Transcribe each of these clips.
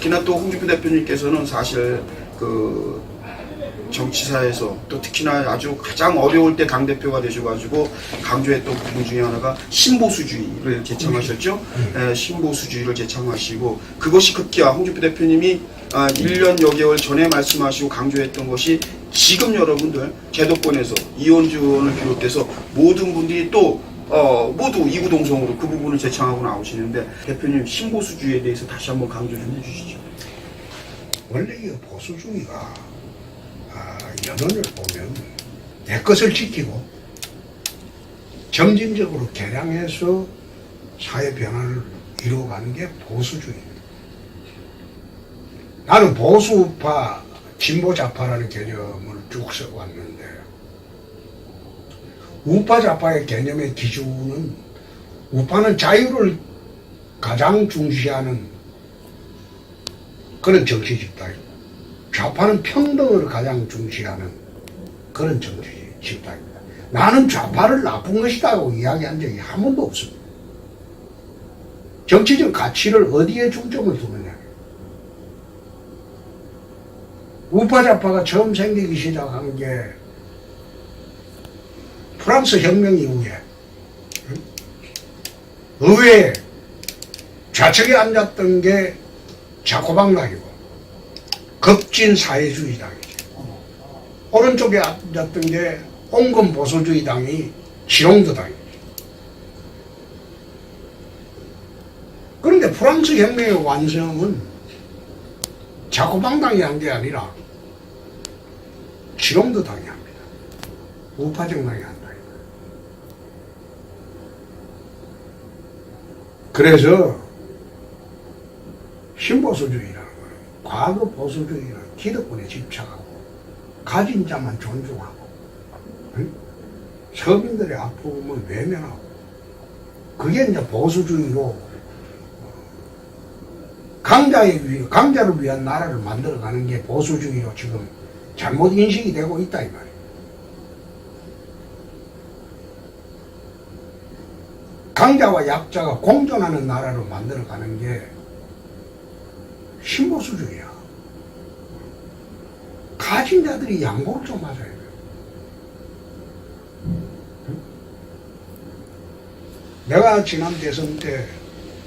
특히나 또 홍준표 대표님께서는 사실 그 정치사에서 또 특히나 아주 가장 어려울 때 당대표가 되셔가지고 강조했던 부분 중에 하나가 신보수주의를 제창하셨죠. 신보수주의를 제창하시고 그것이 급기야 홍준표 대표님이 1년여 개월 전에 말씀하시고 강조했던 것이 지금 여러분들 제도권에서 이원주 의원을 비롯해서 모든 분들이 또 모두 이구동성으로 그 부분을 제창하고 나오시는데 대표님 신보수주의에 대해서 다시 한번 강조 좀 해주시죠. 원래 이 보수주의가 연원을 보면 내 것을 지키고 점진적으로 개량해서 사회 변화를 이루어가는 게 보수주의입니다. 나는 보수파, 진보좌파라는 개념을 쭉 써왔는데 우파좌파의 개념의 기준은 우파는 자유를 가장 중시하는 그런 정치 집단이고 좌파는 평등을 가장 중시하는 그런 정치 집단입니다. 나는 좌파를 나쁜 것이라고 이야기한 적이 한 번도 없습니다. 정치적 가치를 어디에 중점을 두느냐. 우파 좌파가 처음 생기기 시작한 게 프랑스 혁명 이후에 의회에 좌측에 앉았던 게 자코방락이고 급진 사회주의당이지. 오른쪽에 앉았던 게 온건 보수주의당이 지롱드당이지. 그런데 프랑스 혁명의 완성은 자코방당이 한 게 아니라 지롱드당이 합니다. 우파 정당이 한다. 그래서 신보수주의라는 거는 과거 보수주의는 기득권에 집착하고 가진 자만 존중하고 서민들의 아픔을 외면하고 그게 이제 보수주의로 강자를 위한 나라를 만들어가는 게 보수주의로 지금 잘못 인식이 되고 있다 이 말이에요. 강자와 약자가 공존하는 나라로 만들어가는 게 신보수주의야. 가진 자들이 양보를 좀 하셔야 돼요. 내가 지난 대선 때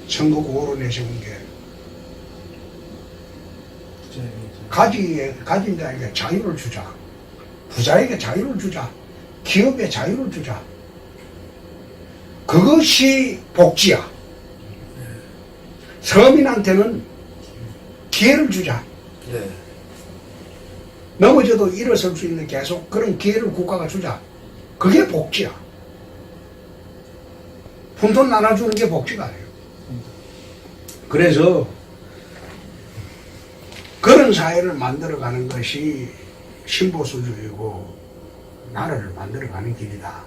선거 구호로 내세운 게 가진 자에게 자유를 주자, 부자에게 자유를 주자, 기업에 자유를 주자. 그것이 복지야. 서민한테는 기회를 주자. 네. 넘어져도 일어설 수 있는 계속 그런 기회를 국가가 주자. 그게 복지야. 푼돈 나눠주는 게 복지가 아니에요. 그래서 그런 사회를 만들어가는 것이 신보수주의고 나라를 만들어가는 길이다.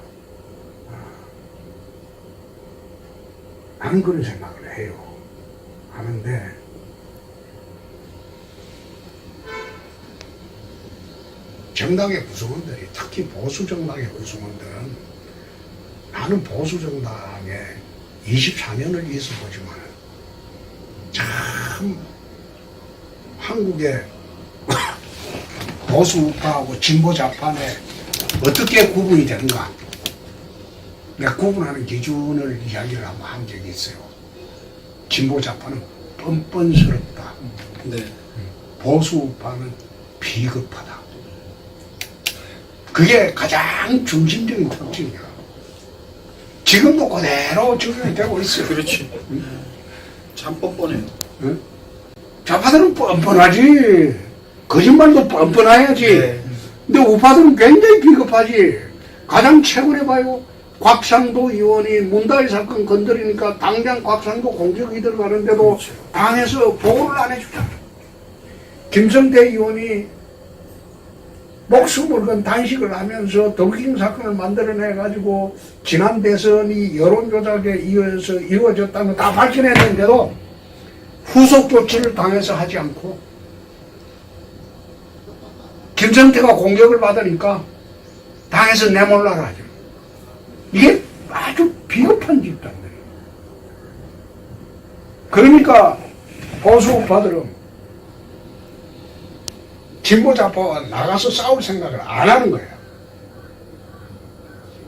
나는 그런 생각을 해요. 하는데 정당의 구성원들이 특히 보수정당의 구성원들은 나는 보수정당에 24년을 있어보지만 참 한국의 보수우파하고 진보좌파에 어떻게 구분이 되는가 내가 구분하는 기준을 이야기를 한번 한 적이 있어요. 진보좌파는 뻔뻔스럽다. 네. 보수우파는 비겁하다. 그게 가장 중심적인 특징이야. 지금도 그대로 적용이 되고 있어요. 그렇지. 참 뻔뻔해요. 응? 좌파들은 뻔뻔하지. 거짓말도 뻔뻔해야지. 네. 근데 우파들은 굉장히 비겁하지. 가장 최근에 봐요. 곽상도 의원이 문다일 사건 건드리니까 당장 곽상도 공격이 들어가는데도 그렇죠. 당에서 보호를 안 해주잖아. 김성태 의원이 목숨을 건 단식을 하면서 더킹 사건을 만들어내가지고 지난 대선이 여론조작에 의해서 이루어졌다는 거 다 밝혀냈는데도 후속 조치를 당해서 하지 않고 김성태가 공격을 받으니까 당에서 내몰라라 하죠. 이게 아주 비겁한 집단들이에요. 그러니까 보수우파들은 진보 좌파와 나가서 싸울 생각을 안 하는 거예요.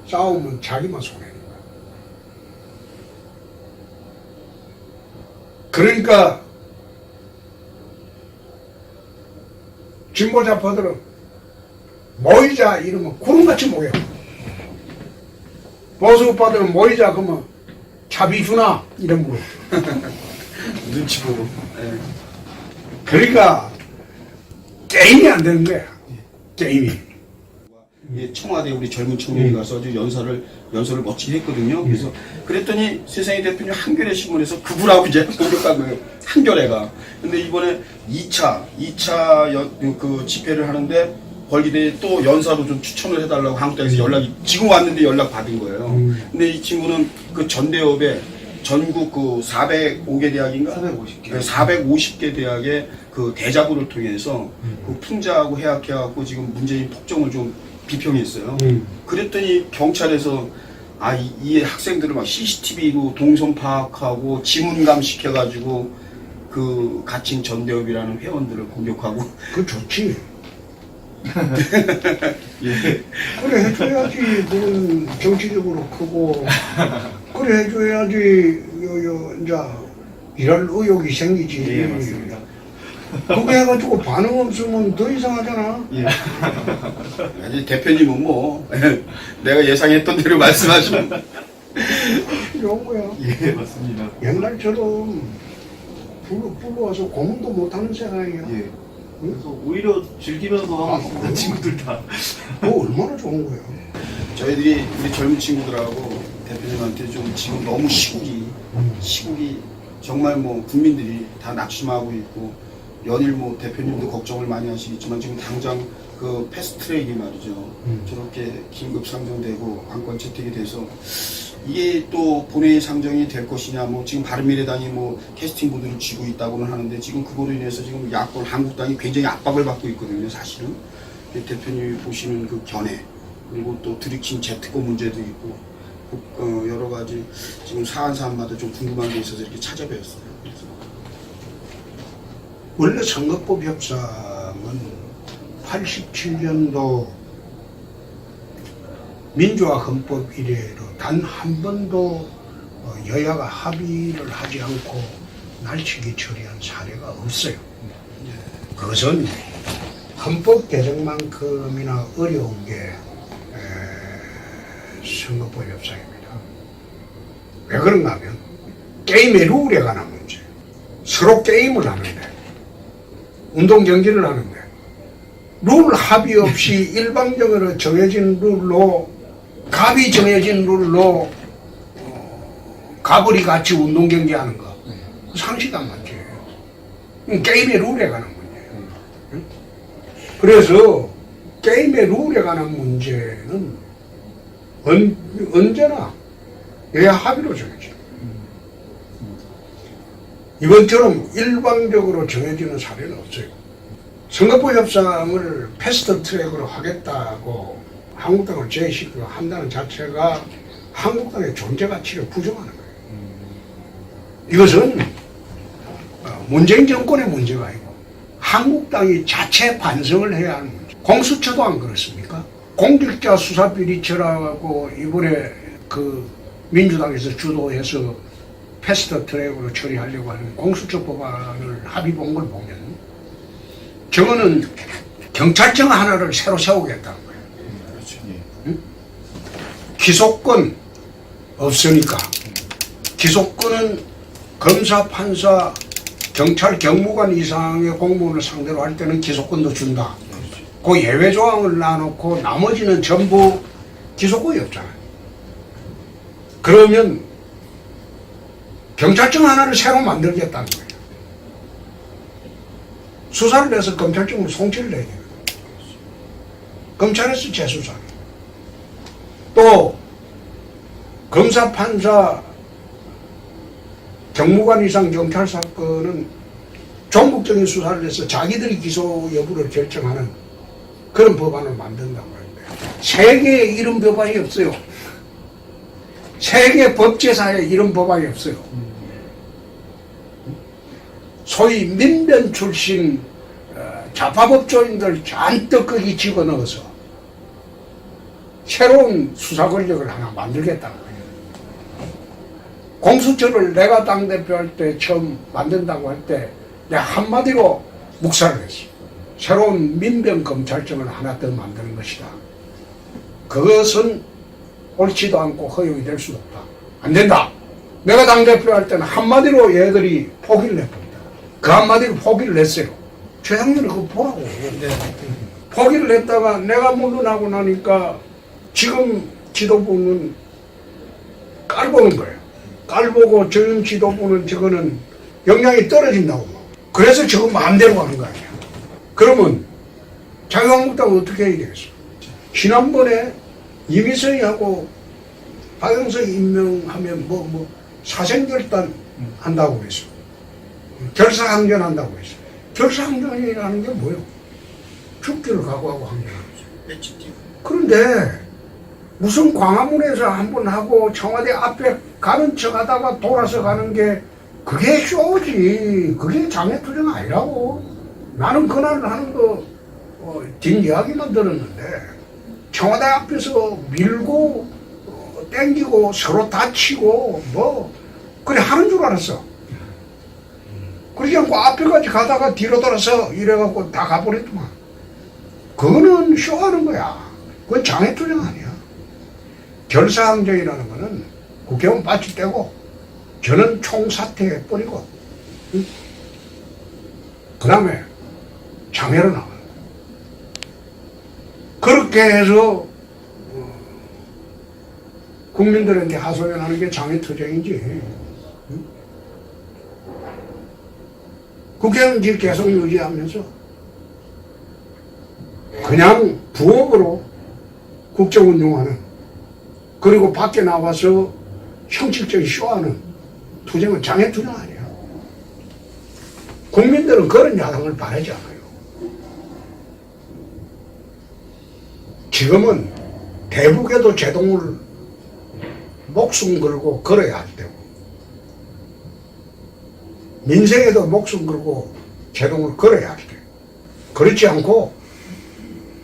싸우면 자기만 손해는 거야. 그러니까 진보 좌파들은 모이자 이러면 구름같이 모여. 보수 오빠들은 모이자 그러면 차비 주나 이런 거. 눈치 보고. 예. 그러니까 게임이 안 되는 거야. 게임이. 예, 청와대 우리 젊은 청년이 가서 아주 연설을 멋지게 했거든요. 그래서 그랬더니 세상의 대표님 한겨레 신문에서 그분하고 이제 공격한 거예요. 한겨레가. 근데 이번에 2차 그 집회를 하는데 벌기대에 또 연사로 좀 추천을 해달라고 한국당에서 연락이 지금 왔는데 연락 받은 거예요. 근데 이 친구는 그 전대협에 전국 그 405개 대학인가? 450개. 450개 대학의 그 대자보를 통해서 그 풍자하고 해약해갖고 지금 문재인 폭정을 좀 비평했어요. 그랬더니 경찰에서 이 학생들을 막 CCTV로 동선 파악하고 지문감 시켜가지고 그 갇힌 전대협이라는 회원들을 공격하고. 그거 좋지. 예. 그래 해줘야지. 그건 정치적으로 크고 그래 해줘야지. 이제 일할 의욕이 생기지. 예, 맞습니다. 그거 해가지고 반응 없으면 더 이상하잖아. 예. 아니, 대표님은 뭐 내가 예상했던 대로 말씀하시면 이런 거야. 예, 맞습니다. 옛날처럼 불러와서 고문도 못하는 세상이야. 예. 그래서 오히려 즐기면서 하고 있는 친구들 다. 뭐 얼마나 좋은 거야. 저희들이 우리 젊은 친구들하고 대표님한테 좀 지금 너무 시국이 정말 뭐 국민들이 다 낙심하고 있고 연일 뭐 대표님도 걱정을 많이 하시겠지만 지금 당장 그 패스트트랙이 말이죠. 저렇게 긴급 상정되고 안건 채택이 돼서 이게 또 본회의 상정이 될 것이냐, 뭐 지금 바른미래당이 뭐 캐스팅 보드를 쥐고 있다고는 하는데 지금 그거로 인해서 지금 야권 한국당이 굉장히 압박을 받고 있거든요, 사실은. 대표님이 보시는 그 견해, 그리고 또 들이킨 재특권 문제도 있고, 여러 가지 지금 사안마다 좀 궁금한 게 있어서 이렇게 찾아뵈었어요. 그래서. 원래 선거법 협상은 87년도 민주화 헌법 이래로 단 한 번도 여야가 합의를 하지 않고 날치기 처리한 사례가 없어요. 그것은 헌법 개정만큼이나 어려운 게 선거법 협상입니다. 왜 그런가 하면 게임의 룰에 관한 문제. 서로 게임을 하는데 운동 경기를 하는데 룰 합의 없이 일방적으로 정해진 룰로 갑이 정해진 룰로 가불이 같이 운동 경기하는 거 상식 안 맞지. 게임의 룰에 관한 문제예요. 그래서 게임의 룰에 관한 문제는 언제나 여야 합의로 정해져. 이번처럼 일방적으로 정해지는 사례는 없어요. 선거법 협상을 패스트 트랙으로 하겠다고 한국당을 제시를 한다는 자체가 한국당의 존재 가치를 부정하는 거예요. 이것은 문재인 정권의 문제가 아니고 한국당이 자체 반성을 해야 하는 문제. 공수처도 안 그렇습니까? 공직자 수사 비리처라고 이번에 그 민주당에서 주도해서 패스트 트랙으로 처리하려고 하는 공수처 법안을 합의 본 걸 보면 저거는 경찰청 하나를 새로 세우겠다는 거예요. 그렇죠. 응? 기소권 없으니까 기소권은 검사, 판사, 경찰, 경무관 이상의 공무원을 상대로 할 때는 기소권도 준다. 그 예외 조항을 놔놓고 나머지는 전부 기소권이 없잖아요. 그러면 경찰청 하나를 새로 만들겠다는 거예요. 수사를 해서 검찰청으로 송치를 해야 돼요. 검찰에서 재수사. 또 검사, 판사, 경무관 이상 경찰 사건은 전국적인 수사를 해서 자기들이 기소 여부를 결정하는 그런 법안을 만든다고 하는데 세계에 이런 법안이 없어요. 세계 법제사에 이런 법안이 없어요. 소위 민변 출신 좌파법조인들 잔뜩 거기 집어넣어서 새로운 수사 권력을 하나 만들겠다는 거예요. 공수처를 내가 당대표 할 때 처음 만든다고 할 때 내가 한마디로 묵살을 했어. 새로운 민병검찰청을 하나 더 만드는 것이다. 그것은 옳지도 않고 허용이 될 수도 없다. 안 된다. 내가 당대표 할 때는 한마디로 얘들이 포기를 했습니다. 그 한마디로 포기를 했어요. 최상렬이 그거 보라고. 네. 포기를 했다가 내가 물러나고 나니까 지금 지도부는 깔보는 거예요. 깔보고 지금 지도부는 저거는 역량이 떨어진다고. 그래서 저거 마음대로 하는 거 아니야. 그러면 자유한국당은 어떻게 해야 되겠어? 지난번에 이미서희하고 박영석 임명하면 사생결단 한다고 그랬어. 결사항전 한다고 그랬어. 결사항전이라는 게 뭐예요? 죽기를 각오하고 항전하는 거죠. 그런데 무슨 광화문에서 한번 하고 청와대 앞에 가는 척 하다가 돌아서 가는 게 그게 쇼지. 그게 장애투쟁 아니라고. 나는 그날 하는 거 뒷이야기만 들었는데 청와대 앞에서 밀고 땡기고 서로 다치고 그래 하는 줄 알았어. 그러지 않고 앞에까지 가다가 뒤로 돌아서 이래갖고 다 가버렸더만. 그거는 쇼하는 거야. 그건 장애투쟁 아니야. 결사항전이라는 거는 국회의원 바치 떼고 저는 총사퇴해버리고 그 다음에 장애로 나와요. 그렇게 해서 국민들한테 하소연하는 게 장애투쟁이지. 국회는 지금 계속 유지하면서 그냥 부업으로 국정운동하는, 그리고 밖에 나와서 형식적인 쇼하는 투쟁은 장애투쟁 아니야. 국민들은 그런 야당을 바라지 않아요. 지금은 대북에도 제동을 목숨 걸고 걸어야 할 때고, 민생에도 목숨 걸고 제동을 걸어야 할 때, 그렇지 않고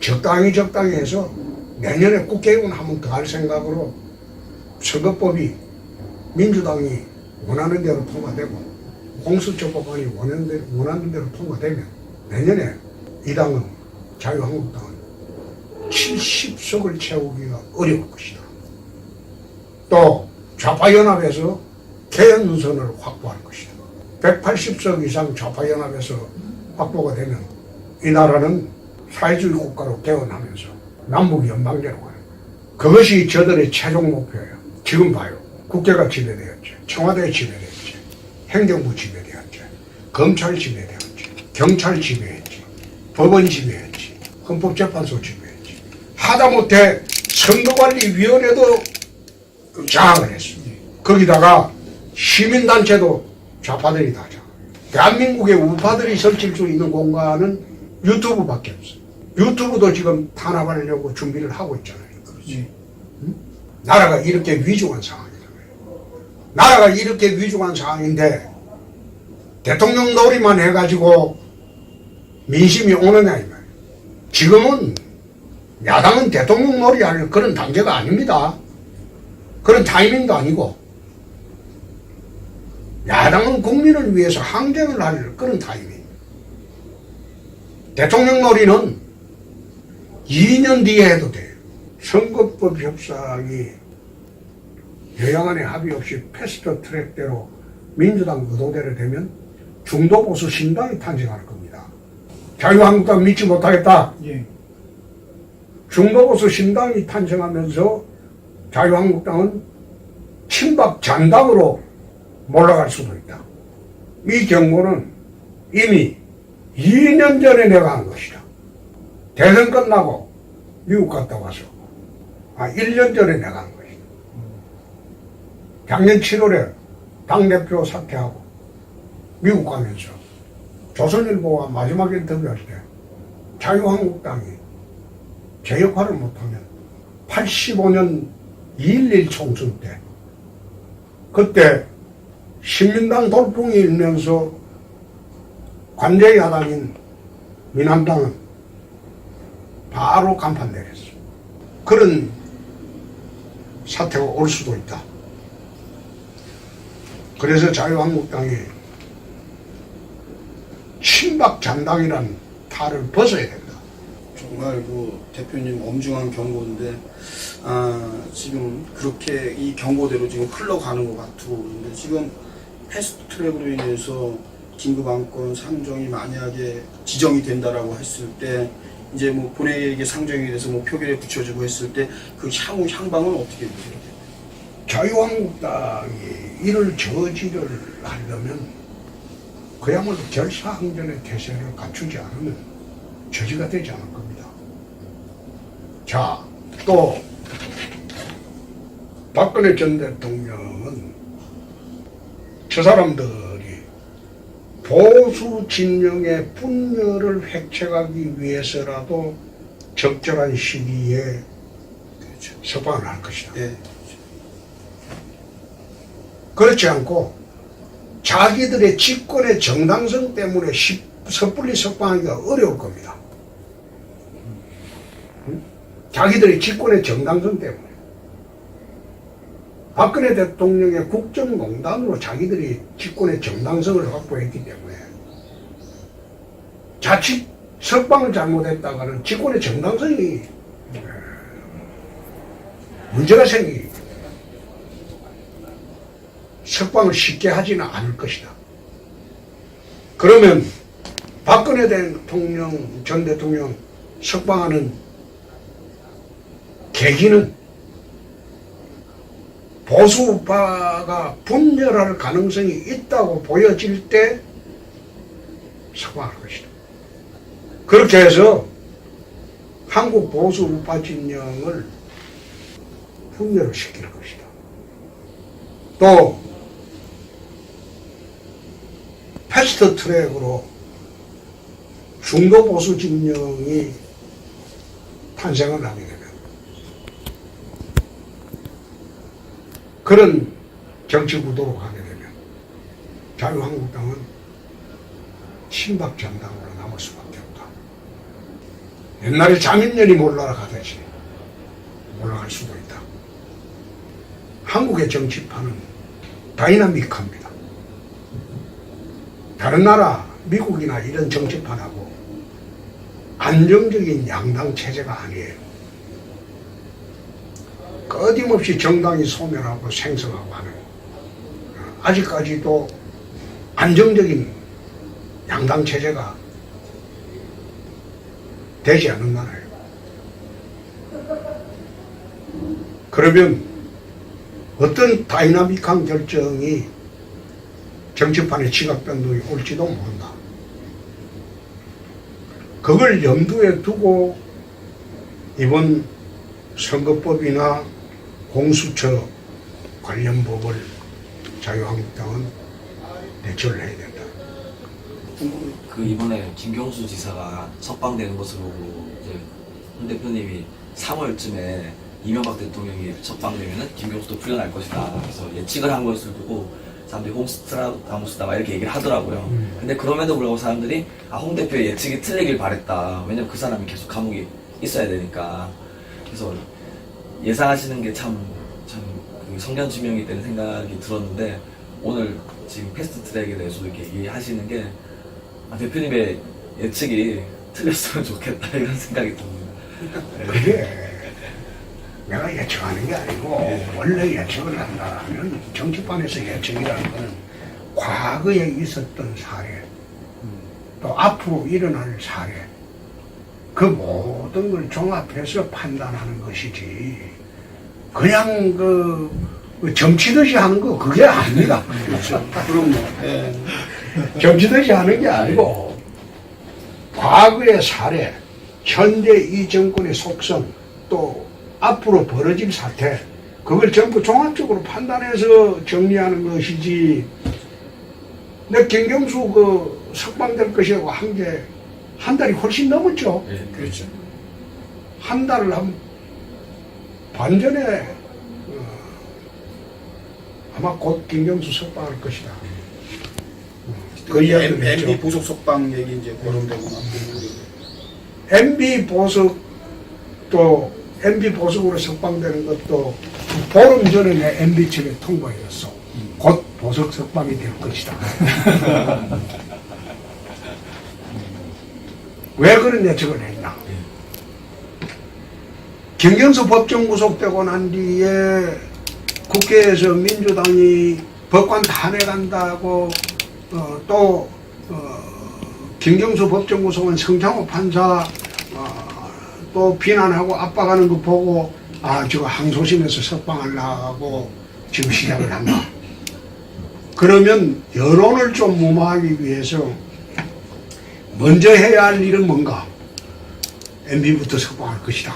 적당히 해서 내년에 국회의원 한 번 더 할 생각으로 선거법이 민주당이 원하는 대로 통과되고 공수처법안이 원하는 대로 통과되면 내년에 이 당은, 자유한국당은 70석을 채우기가 어려울 것이다. 또 좌파연합에서 개헌선을 확보할 것이다. 180석 이상 좌파연합에서 확보가 되면 이 나라는 사회주의 국가로 개헌하면서 남북 연방제로 가는 거예요. 그것이 저들의 최종 목표예요. 지금 봐요. 국회가 지배되었지, 청와대 지배되었지, 행정부 지배되었지, 검찰 지배되었지, 경찰 지배했지, 법원 지배했지, 헌법재판소 지배했지. 하다못해 선거관리위원회도 장악을 했어. 거기다가 시민단체도 좌파들이 다 장악. 대한민국의 우파들이 설칠 수 있는 공간은 유튜브밖에 없어. 유튜브도 지금 탄압하려고 준비를 하고 있잖아요. 그렇지. 응? 나라가 이렇게 위중한 상황이잖아요. 나라가 이렇게 위중한 상황인데 대통령 놀이만 해가지고 민심이 오느냐 이 말이에요. 지금은 야당은 대통령 놀이할 그런 단계가 아닙니다. 그런 타이밍도 아니고, 야당은 국민을 위해서 항쟁을 할 그런 타이밍. 대통령 놀이는 2년 뒤에 해도 돼요. 선거법 협상이 여야간의 합의 없이 패스트 트랙대로 민주당 의도대로 되면 중도보수 신당이 탄생할 겁니다. 자유한국당 믿지 못하겠다. 예. 중도보수 신당이 탄생하면서 자유한국당은 친박 잔당으로 몰아갈 수도 있다. 이 경고는 이미 2년 전에 내가 한 것이다. 대선 끝나고 미국 갔다 와서 1년 전에 내가 한 것이다. 작년 7월에 당대표 사퇴하고 미국 가면서 조선일보와 마지막 인터뷰할 때 자유한국당이 제 역할을 못하면 85년 2.11 총선 때, 그때 신민당 돌풍이 일면서 관제야당인 민한당은 바로 간판 내렸어. 그런 사태가 올 수도 있다. 그래서 자유한국당이 친박 잔당이란 탈을 벗어야 된다. 정말 그 대표님 엄중한 경고인데 지금 그렇게 이 경고대로 지금 흘러가는 것 같고 그런데 지금 패스트트랙으로 인해서 긴급안건 상정이 만약에 지정이 된다라고 했을 때 이제 뭐 본회의에 상정이 돼서 뭐 표결에 붙여지고 했을 때 그 향후 향방은 어떻게 보세요? 자유한국당이 이를 저지를 하려면 그야말로 결사항전의 태세를 갖추지 않으면 저지가 되지 않을 겁니다. 자, 또 박근혜 전 대통령은 저 사람들이 보수 진영의 분열을 획책하기 위해서라도 적절한 시기에 석방을 할 것이다. 네. 그렇지 않고 자기들의 집권의 정당성 때문에 섣불리 석방하기가 어려울 겁니다. 자기들의 집권의 정당성 때문에. 박근혜 대통령의 국정농단으로 자기들이 집권의 정당성을 확보했기 때문에 자칫 석방을 잘못했다가는 집권의 정당성이 문제가 생기기 석방을 쉽게 하지는 않을 것이다. 그러면 박근혜 전 대통령 석방하는 계기는 보수우파가 분열할 가능성이 있다고 보여질 때 석방할 것이다. 그렇게 해서 한국 보수우파 진영을 분열을 시킬 것이다. 또 패스트 트랙으로 중도 보수 진영이 탄생을 하게 되면 그런 정치 구도로 가게 되면 자유한국당은 친박 정당으로 남을 수밖에 없다. 옛날에 장인년이 몰락하듯이 몰락할 수도 있다. 한국의 정치판은 다이나믹합니다. 다른 나라, 미국이나 이런 정치판하고 안정적인 양당 체제가 아니에요. 끊임없이 정당이 소멸하고 생성하고 하는 아직까지도 안정적인 양당 체제가 되지 않는 나라예요. 그러면 어떤 다이나믹한 결정이 정치판의 지각 변동이 올지도 모른다. 그걸 염두에 두고 이번 선거법이나 공수처 관련 법을 자유한국당은 대처를 해야 된다. 그 이번에 김경수 지사가 석방되는 것으로 보고 이제 홍 대표님이 3월쯤에 이명박 대통령이 석방되면은 김경수도 풀려날 것이다. 그래서 예측을 한 것을 두고 사람들이 홈스트라다무스다 막 이렇게 얘기를 하더라고요. 근데 그럼에도 불구하고 사람들이 홍 대표의 예측이 틀리길 바랬다. 왜냐면 그 사람이 계속 감옥에 있어야 되니까. 그래서 예상하시는 게 참 그 성견지명이 되는 생각이 들었는데 오늘 지금 패스트트랙에 대해서 이렇게 얘기하시는 게 대표님의 예측이 틀렸으면 좋겠다 이런 생각이 듭니다. 그게 내가 예측하는 게 아니고 원래 예측을 한다면 정치판에서 예측이라는 것은 과거에 있었던 사례 또 앞으로 일어날 사례 그 모든 걸 종합해서 판단하는 것이지 그냥 점치듯이 하는 거 그게 아닙니다. 그렇죠. 그럼요. 예. 점치듯이 하는 게 아니고 과거의 사례 현재 이 정권의 속성 또 앞으로 벌어질 사태 그걸 전부 종합적으로 판단해서 정리하는 것이지 내 김경수 석방될 것이라고 한 게 한 달이 훨씬 넘었죠. 네, 그렇죠. 한 달을 반전에 아마 곧 김경수 석방할 것이다. 그 이야기를 MB 했죠. 보석 석방 얘기 이제 거론되고 막 MB 보석도 MB 보석으로 석방되는 것도 보름 전에 내 MB 측에 통보했어. 곧 보석 석방이 될 것이다. 왜 그런 예측을 했나? 김경수 법정 구속되고 난 뒤에 국회에서 민주당이 법관 탄핵한다고 김경수 법정 구속은 성창호 판사 또 비난하고 압박하는 거 보고 저거 항소심에서 석방하려고 지금 시작을 한다. 그러면 여론을 좀 무마하기 위해서 먼저 해야 할 일은 뭔가? MB부터 석방할 것이다.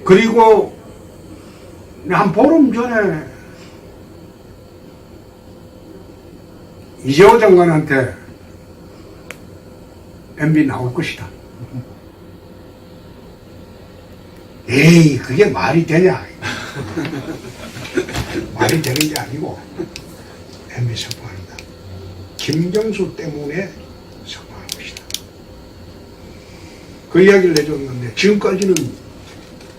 그리고 한 보름 전에 이재호 장관한테 MB 나올 것이다. 에이, 그게 말이 되냐? 말이 되는 게 아니고 MB 석방한다. 김경수 때문에 석방할 것이다. 그 이야기를 내줬는데 지금까지는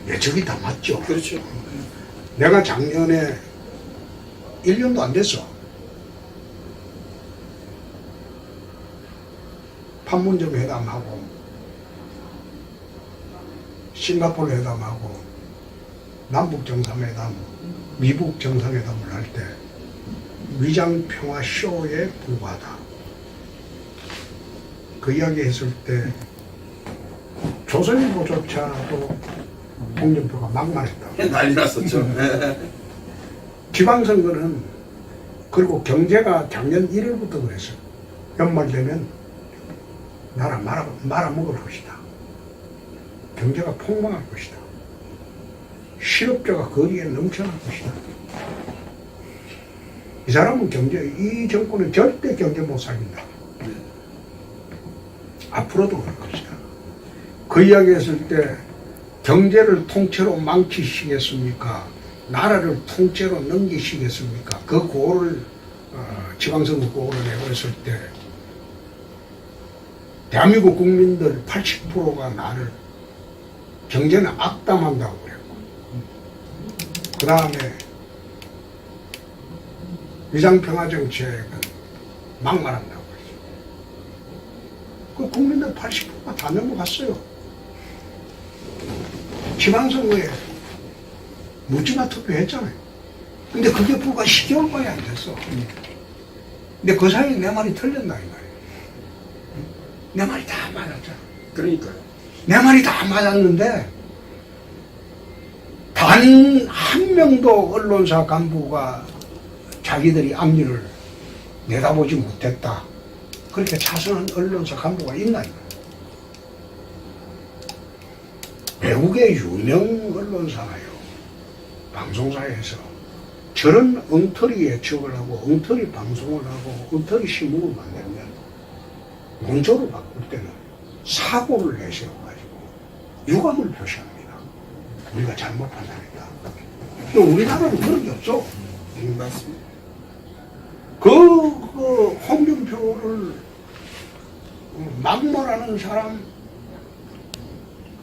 예측이 다 맞죠. 그렇죠. 내가 작년에 1년도 안 됐어. 판문점 회담하고 싱가포르 회담하고 남북 정상회담, 미북 정상회담을 할 때 위장평화 쇼에 불과하다. 그 이야기 했을 때 조선일보조차도 홍준표가 막말했다. 난리 났었죠. 지방선거는 그리고 경제가 작년 1월부터 그랬어요. 연말 되면 나라 말아먹을 것이다. 경제가 폭망할 것이다. 실업자가 거리에 넘쳐날 것이다. 이 사람은 이 정권은 절대 경제 못 살린다. 앞으로도 그럴 것이다. 그 이야기 했을 때 경제를 통째로 망치시겠습니까? 나라를 통째로 넘기시겠습니까? 그 고를 지방선거 고를 내걸었을 때 대한민국 국민들 80%가 나를 경제는 악담한다고 그랬고 그 다음에 위장평화정책은 막말한다고 그랬죠. 그 국민들 80%가 다 넘어갔어요. 지방선거에 묻지마 투표했잖아요. 근데 그게 불과 10개월밖에 안 됐어. 근데 그 사이에 내 말이 틀렸다 이 말이에요. 내 말이 다 맞았잖아. 그러니까요. 내 말이 다 맞았는데 단 한 명도 언론사 간부가 자기들이 앞일을 내다보지 못했다. 그렇게 자선한 언론사 간부가 있나 이거예요. 외국의 유명 언론사가요, 방송사에서 저런 엉터리 예측을 하고 엉터리 방송을 하고 엉터리 신문을 만들면 논조로 바꿀 때는 사고를 내세워가지고 유감을 표시합니다. 우리가 잘못 판단했다. 또 우리나라는 그런 게 없어. 맞습니다. 그 홍준표를 막말하는 사람,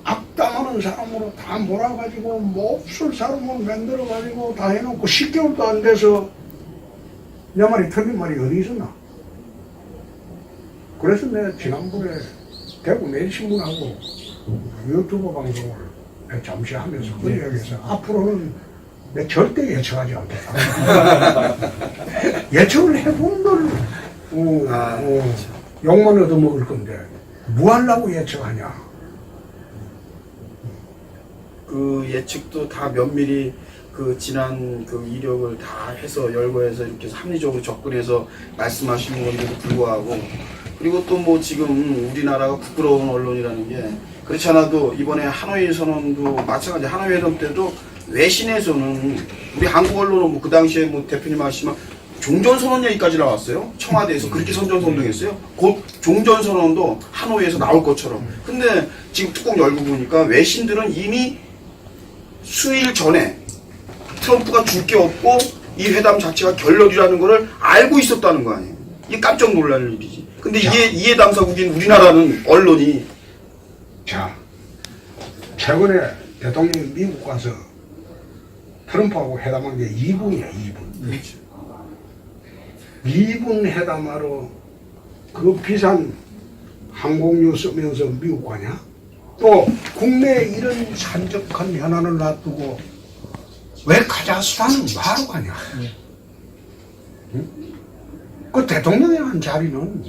악담하는 사람으로 다 몰아가지고 몹쓸 사람을 만들어가지고 다 해놓고 10개월도 안 돼서 내 말이 틀린 말이 어디 있었나? 그래서 내가 지난번에 대구 내일신문하고 유튜브 방송을 잠시 하면서 그 이야기해서 앞으로는 내 절대 예측하지 않겠다. 예측을 해본들 욕만 얻어먹을 건데 뭐 하려고 예측하냐? 그 예측도 다 면밀히 그 지난 그 이력을 다 해서 열거해서 이렇게 해서 합리적으로 접근해서 말씀하시는 건데도 불구하고, 그리고 또 뭐 지금 우리나라가 부끄러운 언론이라는 게 그렇지 않아도 이번에 하노이 선언도 마찬가지. 하노이 회담 때도 외신에서는 우리 한국 언론은 뭐 그 당시에 뭐 대표님 말씀한 종전선언 얘기까지 나왔어요. 청와대에서 그렇게 선전선동했어요. 곧 종전선언도 하노이에서 나올 것처럼. 근데 지금 뚜껑 열고 보니까 외신들은 이미 수일 전에 트럼프가 줄 게 없고 이 회담 자체가 결렬이라는 거를 알고 있었다는 거 아니에요. 이게 깜짝 놀랄 일이지. 근데 이해 당사국인 우리나라는 언론이 자, 최근에 대통령이 미국 가서 트럼프하고 회담한 게 2분이야, 2분. 2분 회담하러 그 비싼 항공유 쓰면서 미국 가냐? 또 국내에 이런 산적한 현안을 놔두고 왜 카자흐스탄은 뭐하러 가냐? 응? 그 대통령이라는 자리는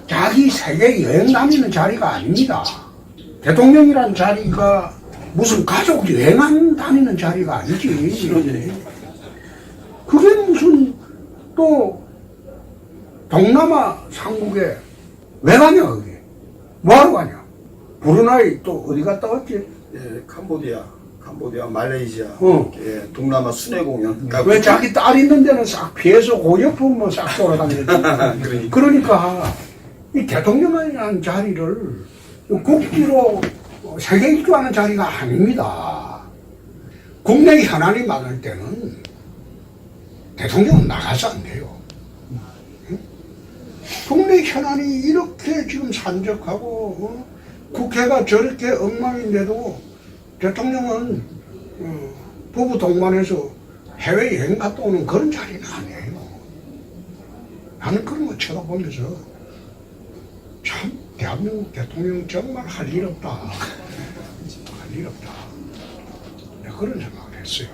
자기 세계 여행 다니는 자리가 아닙니다. 대통령이라는 자리가 무슨 가족 여행 다니는 자리가 아니지. 그게 무슨 또 동남아 삼국에 왜 가냐 그게? 뭐하러 가냐? 브루나이 또 어디 갔다 왔지? 예, 캄보디아, 말레이시아, 어. 예, 동남아 순회 공연. 왜 자기 딸 있는 데는 싹 피해서 고역품 뭐싹 돌아다니지? 그러니까 이 대통령이라는 자리를 국기로 세계 일주하는 자리가 아닙니다. 국내 현안이 많을 때는 대통령은 나가서 안 돼요. 응? 국내 현안이 이렇게 지금 산적하고 국회가 저렇게 엉망인데도 대통령은 부부 동반해서 해외여행 갔다 오는 그런 자리는 아니에요. 나는 그런 거 쳐다보면서 참 대한민국 대통령 정말 할 일 없다. 할 일 없다. 내가 그런 생각을 했어요.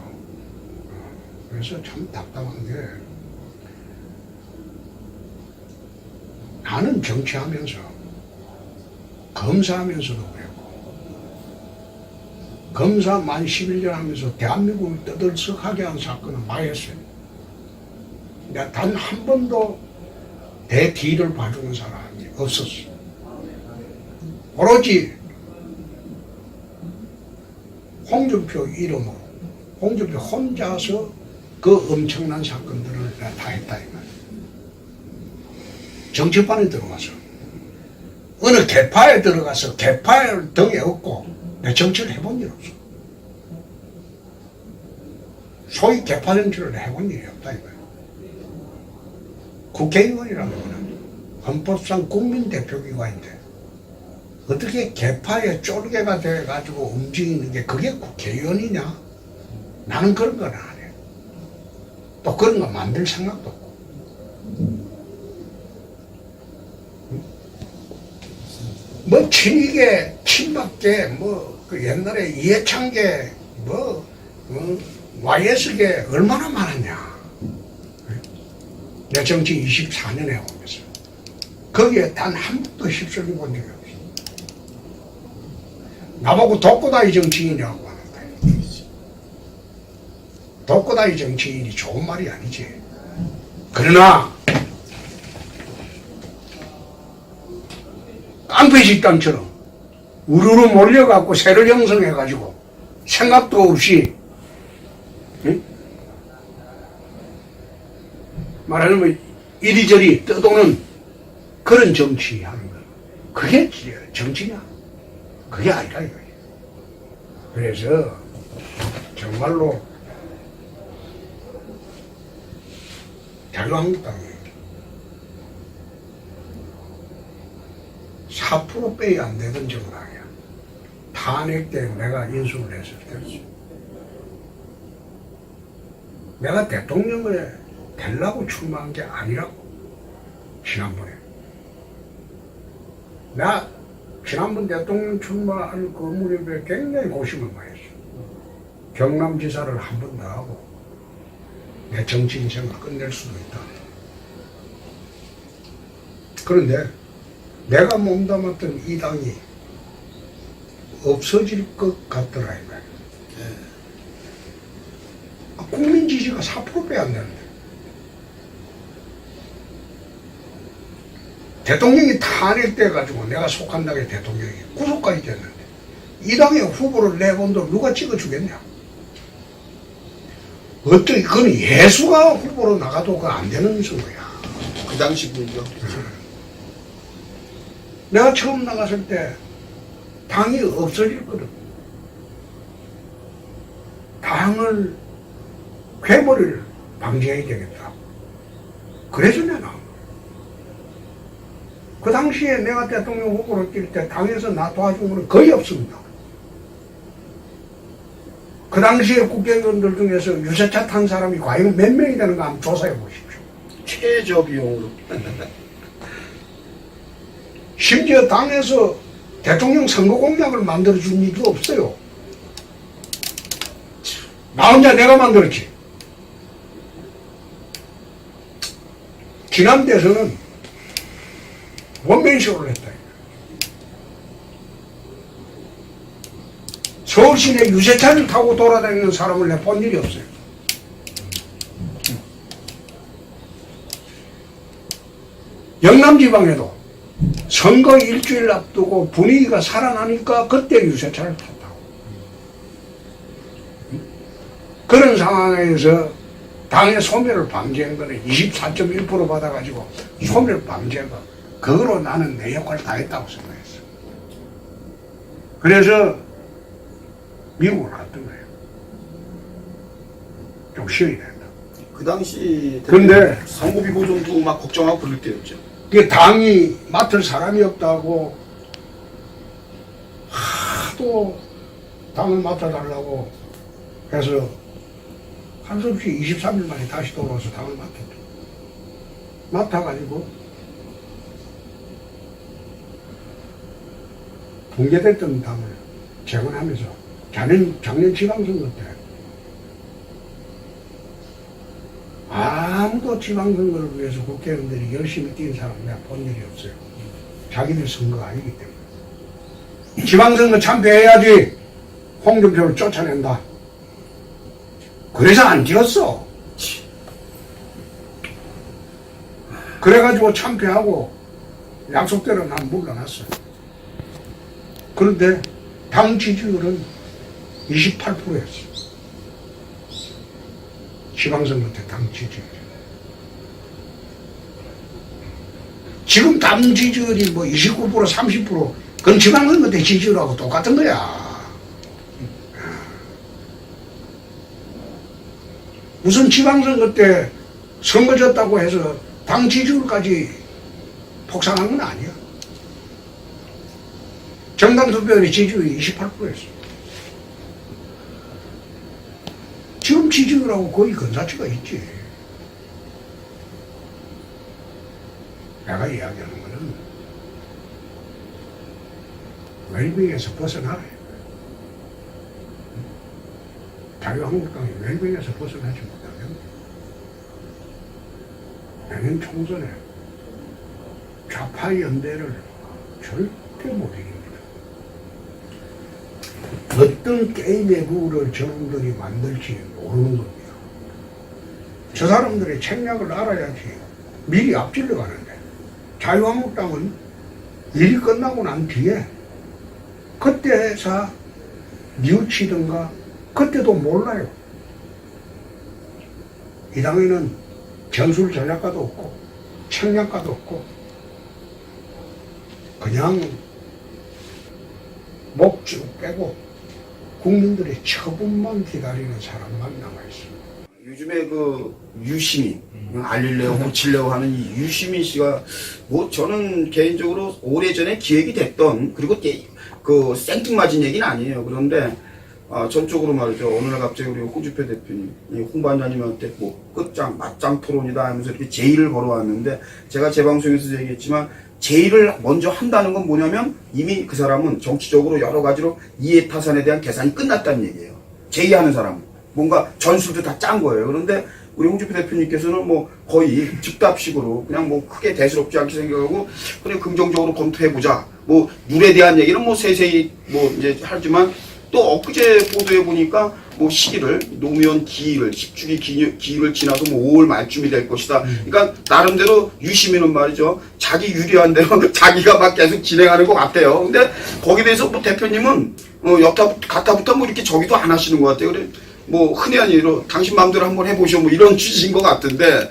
그래서 참 답답한 게 나는 정치하면서 검사하면서도 그랬고 검사 만 11년 하면서 대한민국을 떠들썩하게 한 사건은 많이 했어요. 내가 단 한 번도 대 뒤를 봐주는 사람이 없었어. 오로지 홍준표 이름으로 홍준표 혼자서 그 엄청난 사건들을 내가 다 했다 이거야. 정치판에 들어가서 어느 개파에 들어가서 개파를 등에 업고 내 정치를 해본 일 없어. 소위 개파 정치를 해본 일이 없다 이거야. 국회의원이라는 거는 헌법상 국민대표기관인데 어떻게 개파에 쫄개가 돼가지고 움직이는 게 그게 국회의원이냐? 나는 그런 건 안 해. 또 그런 거 만들 생각도 없고. 뭐 친이계, 친박계, 그 옛날에 이해창계, YS계 얼마나 많았냐. 내 정치 24년 해오면서 거기에 단 한 번도 휩쓸려 본 적이 없어. 나보고 독고다이 정치인이라고 하는데 독고다이 정치인이 좋은 말이 아니지. 그러나 깡패 집단처럼 우르르 몰려갖고 새를 형성해가지고 생각도 없이 응? 말하자면 이리저리 떠도는 그런 정치하는 거 그게 정치냐? 그게 아니라 이거예요. 그래서 정말로 자유한국당이 4% 빼야 안 되던 정당이야. 탄핵 때 내가 인수를 했을 때 내가 대통령을 되려고 출마한 게 아니라고. 지난번에 나 지난번 대통령 출마할 그 무렵에 굉장히 고심을 많이 했어. 경남지사를 한 번 더 하고 내 정치 인생을 끝낼 수도 있다. 그런데 내가 몸담았던 이 당이 없어질 것 같더라 이거야. 국민 지지가 4%밖에 안 되는데 대통령이 탄핵돼가지고 내가 속한 당의 대통령이 구속까지 됐는데 이 당의 후보를 내본도 누가 찍어주겠냐? 어떻게 그건 예수가 후보로 나가도 그 안 되는 선거야. 그 당시 분위기가 내가 처음 나갔을 때 당이 없어졌거든. 당을 괴물을 방지해야 되겠다. 그래서 내가 그 당시에 내가 대통령 후보를 뛸 때 당에서 나 도와준 거는 거의 없습니다. 그 당시에 국회의원들 중에서 유세차 탄 사람이 과연 몇 명이 되는가 한번 조사해 보십시오. 최저 비용으로. 심지어 당에서 대통령 선거 공약을 만들어준 일도 없어요. 나 혼자 내가 만들었지. 지난 대선은 원맨쇼를 했다. 서울 시내 유세차를 타고 돌아다니는 사람을 내 본 일이 없어요. 영남 지방에도 선거 일주일 앞두고 분위기가 살아나니까 그때 유세차를 탔다고. 그런 상황에서 당의 소멸을 방지한 거는 24.1% 받아가지고 소멸 방지가 그거로 나는 내 역할을 다 했다고 생각했어. 그래서 미국을 갔던 거예요. 좀 쉬어야 된다. 그 당시 근데 선거비 보존도 막 걱정하고 그럴 때였죠. 그 당이 맡을 사람이 없다고 하도 당을 맡아달라고 해서 한 수 없이 23일 만에 다시 돌아와서 당을 맡았죠. 맡아가지고 붕괴됐던 당을 재건하면서 작년 지방선거 때 아무도 지방선거를 위해서 국회의원들이 열심히 뛴 사람 내가 본 일이 없어요. 자기들 선거가 아니기 때문에. 지방선거 참패해야지 홍준표를 쫓아낸다. 그래서 안 뛰었어. 그래가지고 참패하고 약속대로 난 물러났어. 그런데 당 지지율은 28%였어. 지방선거 때 당 지지율. 지금 당 지지율이 뭐 29%, 30%, 그건 지방선거 때 지지율하고 똑같은 거야. 무슨 지방선거 때 선거 졌다고 해서 당 지지율까지 폭삭한 건 아니야. 정당 투표율의 지지율이 28%였어. 지금 지지율하고 거의 근사치가 있지. 내가 이야기하는 거는 웰빙에서 벗어나라. 자유한국당이 웰빙에서 벗어나지 못하면 내년 총선에 좌파 연대를 절대 못 이깁니다. 어떤 게임의 룰을 저놈들이 만들지 모르는 겁니다. 저 사람들의 책략을 알아야지 미리 앞질러 가는데, 자유한국당은 일이 끝나고 난 뒤에 그때 해서 뉘우치든가 그때도 몰라요. 이 당에는 전술 전략가도 없고 책략가도 없고 그냥 목줄 빼고 국민들의 처분만 기다리는 사람만 남아있습니다. 요즘에 그 유시민 알리려고 고치려고 하는 이 유시민 씨가 뭐 저는 개인적으로 오래전에 기획이 됐던, 그리고 그 생뚱맞은 얘기는 아니에요. 그런데 전적으로 말이죠. 어느 날 갑자기 우리 홍준표 대표님, 이 홍반장님한테 뭐 끝장, 맞짱 토론이다 하면서 이렇게 제의를 걸어왔는데, 제가 제 방송에서 얘기했지만 제의를 먼저 한다는 건 뭐냐면 이미 그 사람은 정치적으로 여러 가지로 이해타산에 대한 계산이 끝났다는 얘기예요. 제의하는 사람은. 뭔가 전술도 다 짠 거예요. 그런데 우리 홍준표 대표님께서는 뭐 거의 즉답식으로 그냥 뭐 크게 대수롭지 않게 생각하고 그냥 긍정적으로 검토해보자. 뭐 룰에 대한 얘기는 뭐 세세히 뭐 이제 하지만, 또 엊그제 보도해 보니까 뭐 시기를 노무현 기일을 10주기 기일을 지나서 뭐 5월 말쯤이 될 것이다. 그러니까 나름대로 유시민은 말이죠. 자기 유리한 대로 자기가 막 계속 진행하는 것 같아요. 근데 거기에 대해서 뭐 대표님은 가타부터 뭐 이렇게 저기도 안 하시는 것 같아요. 그래 뭐 흔히 한 얘기로 당신 마음대로 한번 해보시오 뭐 이런 취지인 것 같은데,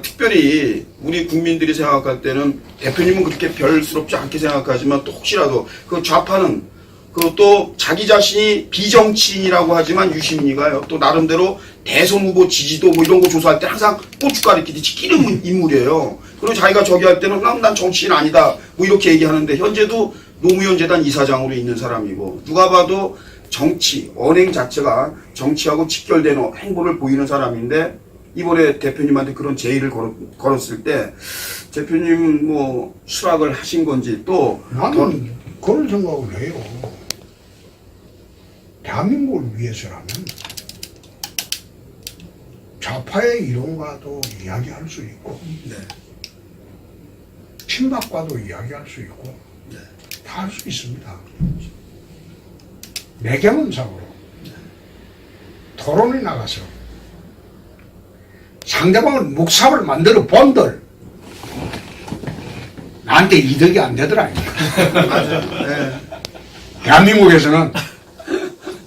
특별히 우리 국민들이 생각할 때는 대표님은 그렇게 별스럽지 않게 생각하지만 또 혹시라도 그 좌파는 그또 자기 자신이 비정치인이라고 하지만 유시민이가요. 또 나름대로 대선 후보 지지도 뭐 이런 거 조사할 때 항상 고춧가루 끼듯이 끼는 인물이에요. 그리고 자기가 저기 할 때는 난 정치인 아니다 뭐 이렇게 얘기하는데 현재도 노무현 재단 이사장으로 있는 사람이고 누가 봐도 정치, 언행 자체가 정치하고 직결되는 행보를 보이는 사람인데 이번에 대표님한테 그런 제의를 걸었을 때 대표님 뭐 수락을 하신 건지 또 나는 그런 생각을 해요. 대한민국을 위해서라면 좌파의 이론과도 이야기할 수 있고 네. 친박과도 이야기할 수 있고 네. 다 할 수 있습니다. 내 경험상으로 토론에 나가서 상대방을 묵삽을 만들어 본들 나한테 이득이 안 되더라. 네. 대한민국에서는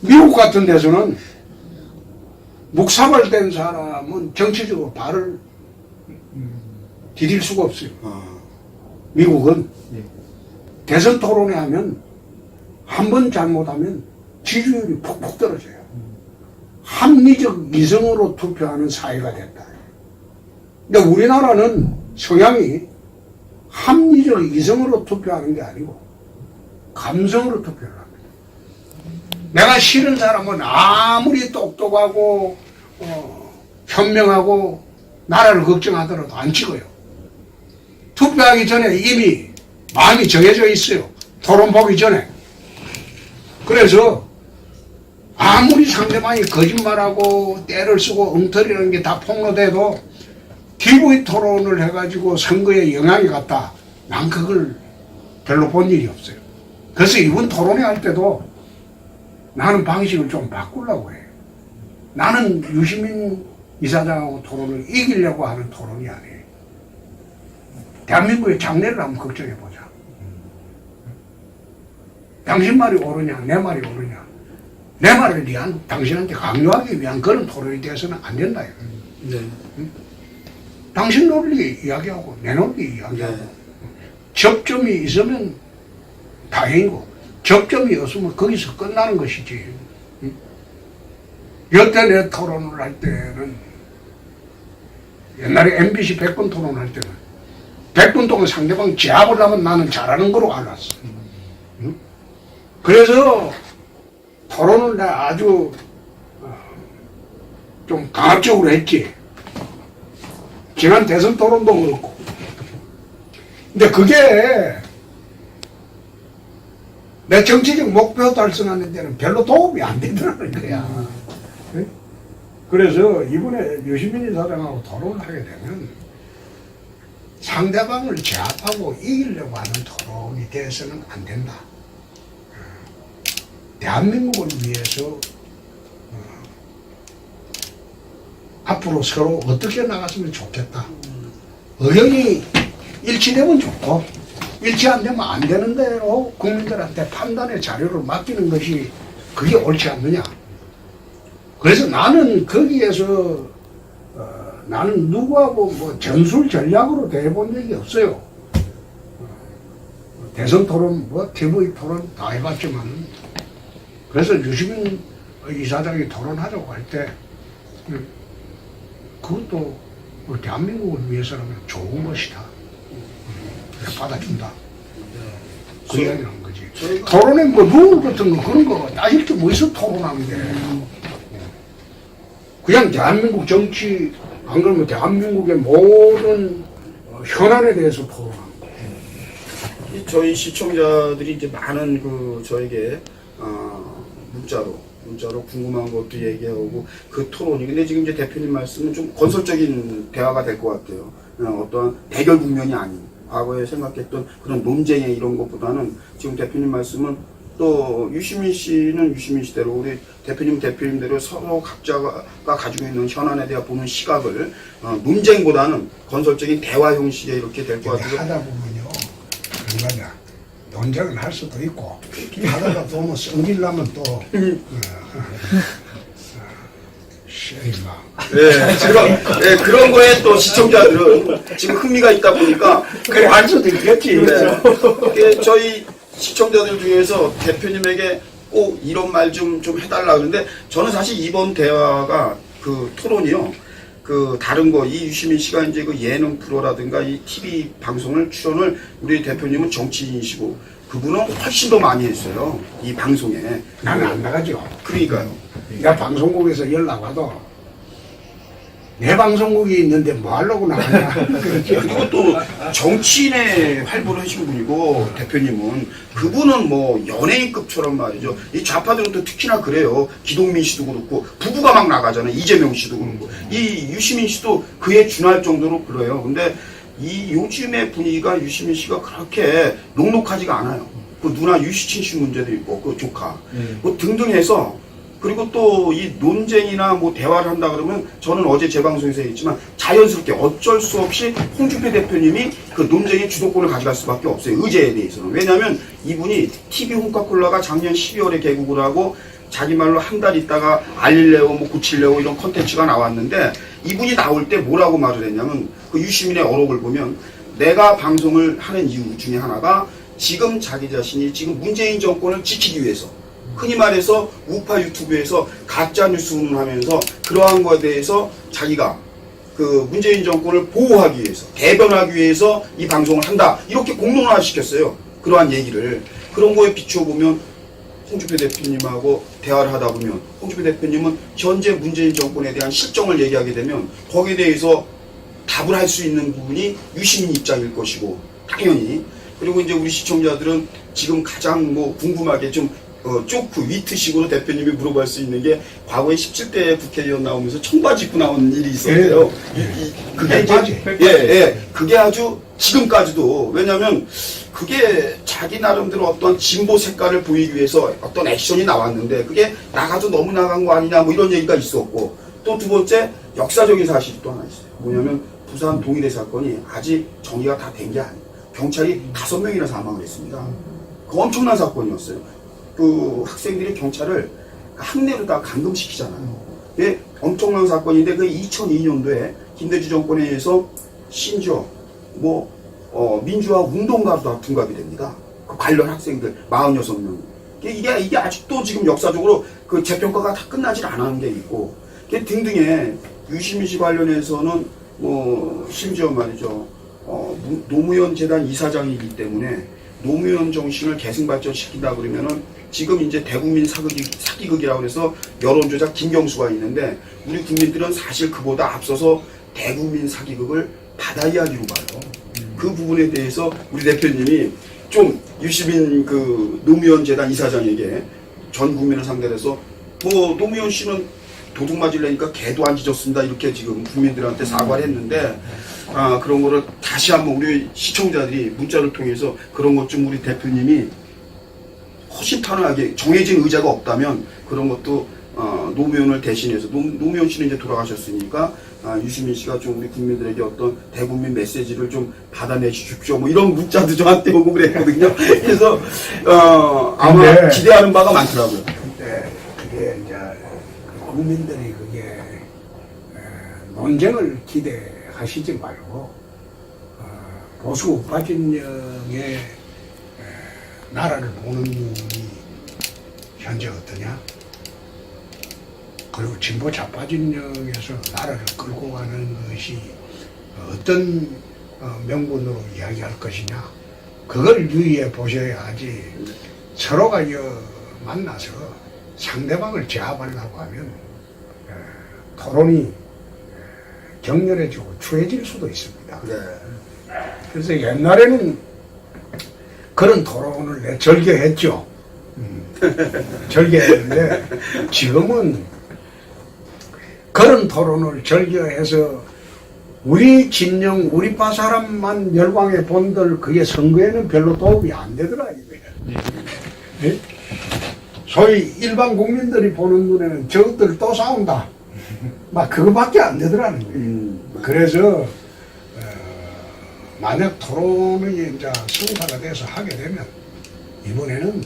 미국 같은 데서는 묵삽을 된 사람은 정치적으로 발을 디딜 수가 없어요. 미국은 대선 토론회 하면 한 번 잘못하면 지지율이 폭폭 떨어져요. 합리적 이성으로 투표하는 사회가 됐다. 근데 우리나라는 성향이 합리적 이성으로 투표하는 게 아니고 감성으로 투표를 합니다. 내가 싫은 사람은 아무리 똑똑하고 현명하고 나라를 걱정하더라도 안 찍어요. 투표하기 전에 이미 마음이 정해져 있어요. 토론 보기 전에. 그래서 아무리 상대방이 거짓말하고 때를 쓰고 엉터리라는 게 다 폭로돼도 TV 토론을 해가지고 선거에 영향이 갔다. 난 그걸 별로 본 일이 없어요. 그래서 이번 토론회 할 때도 나는 방식을 좀 바꾸려고 해요. 나는 유시민 이사장하고 토론을 이기려고 하는 토론이 아니에요. 대한민국의 장래를 한번 걱정해보자. 당신 말이 옳으냐, 내 말이 옳으냐. 내 말을 위한, 당신한테 강요하기 위한 그런 토론이 되어서는 안 된다. 네. 당신 논리 이야기하고, 내 논리 이야기하고. 네. 접점이 있으면 다행이고, 접점이 없으면 거기서 끝나는 것이지. 여태 내 토론을 할 때는, 옛날에 MBC 100분 토론할 때는, 100분 동안 상대방 제압을 하면 나는 잘하는 거로 알았어. 그래서 토론을 내가 아주 좀 강압적으로 했지. 지난 대선 토론도 그렇고. 근데 그게 내 정치적 목표 달성하는 데는 별로 도움이 안 되더라는 거야. 그래서 이번에 유시민 이사장하고 토론을 하게 되면 상대방을 제압하고 이기려고 하는 토론이 돼서는 안 된다. 대한민국을 위해서 앞으로 서로 어떻게 나갔으면 좋겠다. 의견이 일치되면 좋고 일치 안 되면 안 되는 대로 국민들한테 판단의 자료를 맡기는 것이 그게 옳지 않느냐. 그래서 나는 거기에서 나는 누구하고 뭐 전술 전략으로 대해본 적이 없어요. 대선 토론, 뭐 TV 토론 다 해봤지만 그래서 유시민 이사장이 토론하자고 할 때 그것도 대한민국을 위해서라면 좋은 것이다. 받아준다. 그 이야기를 한 거지. 토론에 뭐 룰 같은 거 그런 거 따질 게 뭐 있어 토론하는 게. 그냥 대한민국 정치 안 그러면 대한민국의 모든 현안에 대해서 토론하는 거예요. 저희 시청자들이 이제 많은 저에게 문자로 궁금한 것도 얘기하고 그 토론이 근데 지금 이제 대표님 말씀은 좀 건설적인 대화가 될 것 같아요. 그냥 어떠한 대결 국면이 아닌 과거에 생각했던 그런 논쟁의 이런 것보다는 지금 대표님 말씀은 또 유시민 씨는 유시민 씨대로 우리 대표님대로 서로 각자가 가지고 있는 현안에 대해 보는 시각을 논쟁보다는 건설적인 대화 형식에 이렇게 될 것 같아요. 하다 보면요, 그런 거냐. 논쟁을 할 수도 있고 하다가 보면 성질나면 또 씨발. 네, 그런 거에 또 시청자들은 지금 흥미가 있다 보니까 그래 할 수도 있겠지. 네. 저희 시청자들 중에서 대표님에게 꼭 이런 말 좀 해달라 그러는데 저는 사실 이번 대화가 그 토론이요. 그 다른 거 이 유시민 씨가 이제 그 예능 프로라든가 이 TV 방송을 출연을 우리 대표님은 정치인이시고 그분은 훨씬 더 많이 했어요. 이 방송에. 나는 안 나가죠. 그러니까요. 내가 방송국에서 연락 와도 내 방송국이 있는데 뭐 하려고 나가냐. 그렇지. 그리고 또 정치인의 활보를 하신 분이고 대표님은 그분은 뭐 연예인급처럼 말이죠. 이 좌파들은 또 특히나 그래요. 기동민 씨도 그렇고 부부가 막 나가잖아요. 이재명 씨도 그렇고 이 유시민 씨도 그에 준할 정도로 그래요. 근데 이 요즘의 분위기가 유시민 씨가 그렇게 녹록하지가 않아요. 그 누나 유시친 씨 문제도 있고 그 조카 뭐 등등 해서 그리고 또 이 논쟁이나 뭐 대화를 한다 그러면 저는 어제 제 방송에서 얘기했지만 자연스럽게 어쩔 수 없이 홍준표 대표님이 그 논쟁의 주도권을 가져갈 수밖에 없어요. 의제에 대해서는. 왜냐하면 이분이 TV 홍카콜라가 작년 12월에 개국을 하고 자기 말로 한 달 있다가 알릴래오 뭐 고칠래오 이런 컨텐츠가 나왔는데 이분이 나올 때 뭐라고 말을 했냐면 그 유시민의 어록을 보면 내가 방송을 하는 이유 중에 하나가 지금 자기 자신이 지금 문재인 정권을 지키기 위해서 흔히 말해서 우파 유튜브에서 가짜뉴스 운운하면서 그러한 것에 대해서 자기가 그 문재인 정권을 보호하기 위해서 대변하기 위해서 이 방송을 한다 이렇게 공론화 시켰어요. 그러한 얘기를 그런 거에 비춰보면 홍준표 대표님하고 대화를 하다 보면 홍준표 대표님은 현재 문재인 정권에 대한 실정을 얘기하게 되면 거기에 대해서 답을 할 수 있는 부분이 유시민 입장일 것이고 당연히 그리고 이제 우리 시청자들은 지금 가장 뭐 궁금하게 좀 쪼크 위트식으로 대표님이 물어볼 수 있는 게 과거에 17대 국회의원 나오면서 청바지 입고 나온 일이 있었어요. 그게 이제 그게 아주 지금까지도 왜냐하면 그게 자기 나름대로 어떤 진보 색깔을 보이기 위해서 어떤 액션이 나왔는데 그게 나가도 너무 나간 거 아니냐 뭐 이런 얘기가 있었고 또 두 번째 역사적인 사실이 또 하나 있어요. 뭐냐면 부산 동일의 사건이 아직 정리가 다 된 게 아니에요. 경찰이 5명이나 사망을 했습니다. 그 엄청난 사건이었어요. 그 학생들이 경찰을 학내로 다 감금시키잖아요. 그게 엄청난 사건인데 그 2002년도에 김대중 정권에 의해서 심지어 뭐 민주화 운동가도 다 둔갑이 됩니다. 그 관련 학생들 46명. 이게 아직도 지금 역사적으로 그 재평가가 다 끝나질 않은 게 있고 등등의 유시민 씨 관련해서는 뭐 심지어 말이죠. 노무현 재단 이사장이기 때문에 노무현 정신을 계승발전시킨다 그러면은 지금 이제 대국민 사기극이라고 해서 여론조작 김경수가 있는데 우리 국민들은 사실 그보다 앞서서 대국민 사기극을 바다 이야기로 봐요. 그 부분에 대해서 우리 대표님이 좀 유시민 그 노무현 재단 이사장에게 전 국민을 상대로 해서 뭐 노무현 씨는 도둑 맞으려니까 개도 안 짖었습니다 이렇게 지금 국민들한테 사과를 했는데 그런 거를 다시 한번 우리 시청자들이 문자를 통해서 그런 것 좀 우리 대표님이 허심탄회하게 정해진 의자가 없다면 그런 것도 노무현을 대신해서 노무현 씨는 이제 돌아가셨으니까 유시민 씨가 좀 우리 국민들에게 어떤 대국민 메시지를 좀 받아내 주십시오 뭐 이런 문자도 저한테 오고 그랬거든요. 그래서 아마 기대하는 바가 많더라고요. 근데 그게 이제 국민들이 그게 논쟁을 기대하시지 말고 보수 우파 진영의 나라를 보는 눈이 현재 어떠냐? 그리고 진보 좌파 진영에서 나라를 끌고 가는 것이 어떤 명분으로 이야기할 것이냐? 그걸 유의해 보셔야지 서로가 만나서 상대방을 제압하려고 하면 토론이 격렬해지고 추해질 수도 있습니다. 네. 그래서 옛날에는 그런 토론을 절개했죠. 절개했는데 지금은 그런 토론을 절개해서 우리 진영, 우리 파 사람만 열광해 본들 그게 선거에는 별로 도움이 안 되더라 이거야. 네? 소위 일반 국민들이 보는 눈에는 저것들 또 싸운다. 막 그거밖에 안 되더라는 거예요. 그래서 만약 토론이 이제 성사가 돼서 하게 되면 이번에는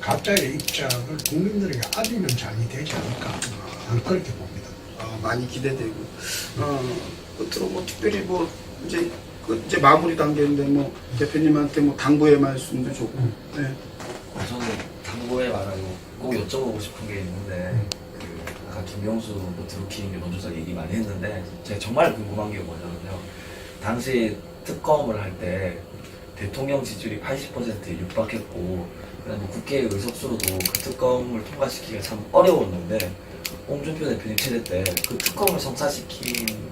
각자의 입장을 국민들에게 알리는 장이 되지 않을까 그렇게 봅니다. 많이 기대되고 끝으로 뭐 특별히 뭐 이제 그 이제 마무리 단계인데 뭐 대표님한테 뭐 당부의 말씀도 좋고. 네. 저는 당부에 말하고 꼭 여쭤보고 싶은 게 있는데 그 아까 김경수 뭐 드루킹 여론조사 얘기 많이 했는데 제가 정말 궁금한 게 뭐냐면요. 당시 특검을 할 때 대통령 지지율이 80%에 육박했고 그다음에 국회 의석수로도 그 특검을 통과시키기가 참 어려웠는데 홍준표 대표님 체제 때 그 특검을 성사시킨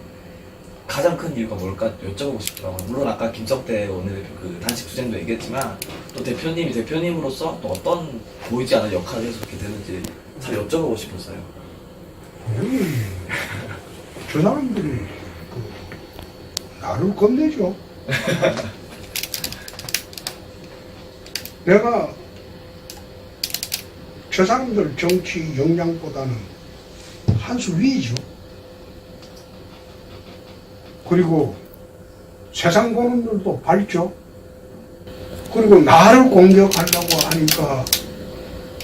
가장 큰 이유가 뭘까 여쭤보고 싶더라고요. 물론 아까 김성태 원내대표 그 단식 투쟁도 얘기했지만 또 대표님이 대표님으로서 또 어떤 보이지 않은 역할을 해서 그렇게 되는지 잘 여쭤보고 싶었어요. 저 사람들이 나를 겁내죠. 내가 저 사람들 정치 역량보다는 한 수 위이죠. 그리고 세상 보는 눈도 밝죠. 그리고 나를 공격하려고 하니까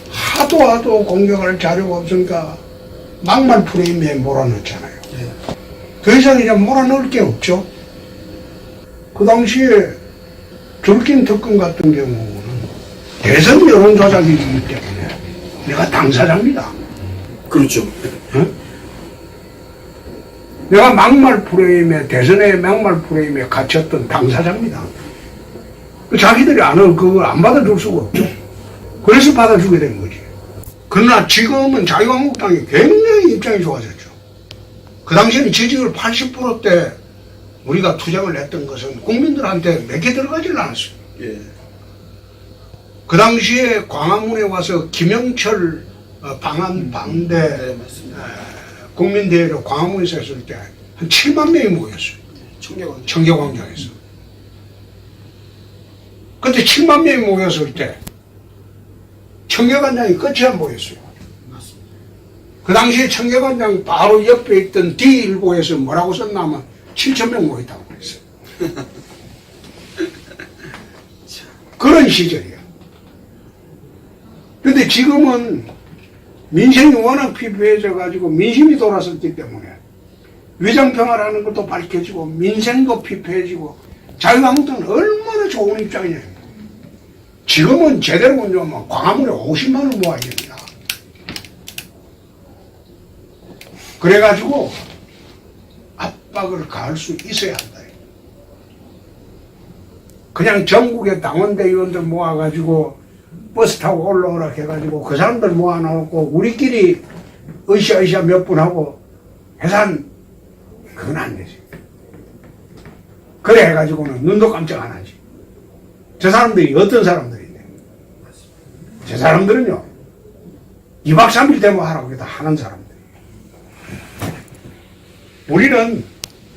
하도 공격할 자료가 없으니까 막말 프레임에 몰아넣잖아요. 더 이상 이제 몰아넣을 게 없죠. 그 당시에 들킨 특검 같은 경우는 대선 여론조작이기 때문에 내가 당사자입니다. 그렇죠. 응? 내가 막말 프레임에, 대선의 막말 프레임에 갇혔던 당사자입니다. 자기들이 그걸 안 받아줄 수가 없죠. 그래서 받아주게 된 거지. 그러나 지금은 자유한국당이 굉장히 입장이 좋아졌죠. 그 당시에는 지지율 80%대 우리가 투쟁을 했던 것은 국민들한테 몇 개 들어가지는 않았어요. 예. 그 당시에 광화문에 와서 김영철 방한 반대 네, 맞습니다. 국민대회를 광화문에서 했을 때 한 7만 명이 모였어요. 청계광장. 청계광장에서. 그때 7만 명이 모였을 때 청계광장이 끝이 안 보였어요. 맞습니다. 그 당시에 청계광장 바로 옆에 있던 D일보에서 뭐라고 썼냐면 7천 명 모였다고 그랬어요. 그런 시절이야. 근데 지금은 민생이 워낙 피폐해져가지고 민심이 돌아섰기 때문에 위장평화라는 것도 밝혀지고 민생도 피폐해지고 자유한국당은 얼마나 좋은 입장이냐. 지금은 제대로 운영하면 광화문에 50만 원 모아야 됩니다. 그래가지고 압박을 가할 수 있어야 한다. 그냥 전국의 당원대 의원들 모아가지고 버스 타고 올라오라 해가지고 그 사람들 모아놓고 우리끼리 으쌰으쌰 몇 분 하고 해산 그건 안 되지. 그래 해가지고는 눈도 깜짝 안 하지. 저 사람들이 어떤 사람들인데? 저 사람들은요 2박 3일 데모하라고 다 하는 사람들. 우리는